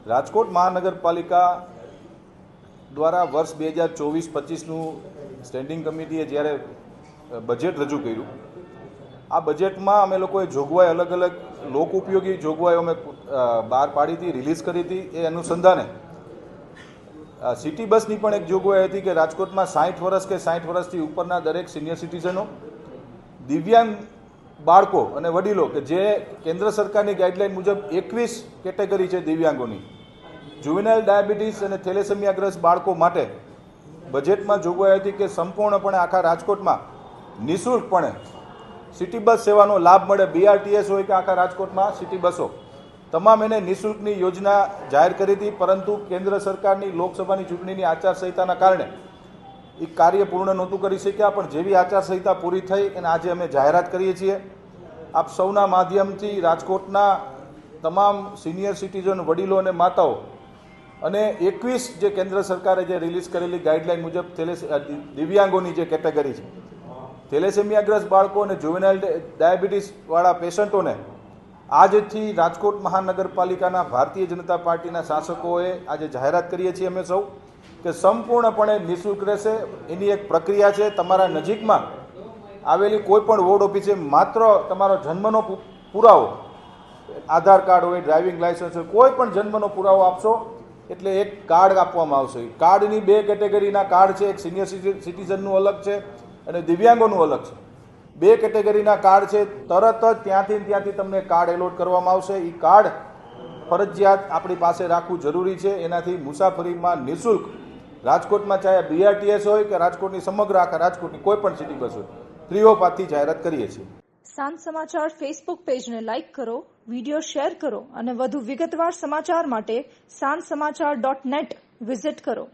રાજકોટ મહાનગરપાલિકા દ્વારા વર્ષ 2024-25નું સ્ટેન્ડિંગ કમિટીએ જ્યારે બજેટ રજૂ કર્યું, આ બજેટમાં અમે લોકોએ જોગવાઈ અલગ અલગ લોક ઉપયોગી જોગવાઈઓ અમે બહાર પાડી હતી, રિલીઝ કરી હતી. એ અનુસંધાને સિટી બસની પણ એક જોગવાઈ હતી કે રાજકોટમાં 60 વર્ષ કે 60 વર્ષથી ઉપરના દરેક સિનિયર સિટીઝનો, દિવ્યાંગ બાળકો અને વડીલો કે જે કેન્દ્ર સરકારની ગાઈડલાઈન મુજબ 21 કેટેગરી છે દિવ્યાંગોની, જુવેનાઇલ ડાયાબિટીસ અને થેલેસેમિયાગ્રસ્ત બાળકો માટે બજેટમાં જોગવાઈ હતી કે સંપૂર્ણપણે આખા રાજકોટમાં નિઃશુલ્કપણે સિટી બસ સેવાનો લાભ મળે. BRTS હોય કે આખા રાજકોટમાં સિટી બસો તમામ એને નિઃશુલ્કની યોજના જાહેર કરી હતી. પરંતુ કેન્દ્ર સરકારની લોકસભાની ચૂંટણીની આચારસંહિતાના કારણે એ કાર્ય પૂર્ણ નહોતું કરી શક્યા. પણ જેવી આચારસંહિતા પૂરી થઈ અને આજે અમે જાહેરાત કરીએ છીએ આપ સૌના માધ્યમથી રાજકોટના તમામ સિનિયર સિટીઝન, વડીલો અને માતાઓ અને 21 જે કેન્દ્ર સરકારે જે રિલીઝ કરેલી ગાઈડલાઈન મુજબ દિવ્યાંગોની જે કેટેગરી છે, થેલેસેમિયાગ્રસ્ત બાળકો અને જુવેનાઇલ ડાયાબિટીસવાળા પેશન્ટોને આજથી રાજકોટ મહાનગરપાલિકાના ભારતીય જનતા પાર્ટીના શાસકોએ આજે જાહેરાત કરીએ છીએ અમે સૌ કે સંપૂર્ણપણે નિઃશુલ્ક રહેશે. એની એક પ્રક્રિયા છે. તમારા નજીકમાં આવેલી કોઈ પણ વોર્ડ ઓફિસે માત્ર તમારો જન્મનો પુરાવો, આધાર કાર્ડ હોય, ડ્રાઇવિંગ લાયસન્સ હોય, કોઈ પણ જન્મનો પુરાવો આપશો એટલે એક કાર્ડ આપવામાં આવશે. કાર્ડની 2 કેટેગરીના કાર્ડ છે. એક સિનિયર સિટીઝનનું અલગ છે અને દિવ્યાંગોનું અલગ છે. 2 કેટેગરીના કાર્ડ છે. તરત જ ત્યાંથી તમને કાર્ડ એલોટ કરવામાં આવશે. એ કાર્ડ ફરજિયાત આપણી પાસે રાખવું જરૂરી છે. એનાથી મુસાફરીમાં નિઃશુલ્ક રાજકોટમાં ચાહે BRTS હોય કે રાજકોટની સમગ્ર આખા રાજકોટની કોઈ પણ સિટી બસ હોય, ફ્રી ઓફ કોસ્ટથી જાહેરાત કરીએ છીએ. સાંજ સમાચાર ફેસબુક પેજને લાઇક કરો, વિડીયો શેર કરો અને વધુ વિગતવાર સમાચાર માટે sanssamachar.net વિઝિટ કરો.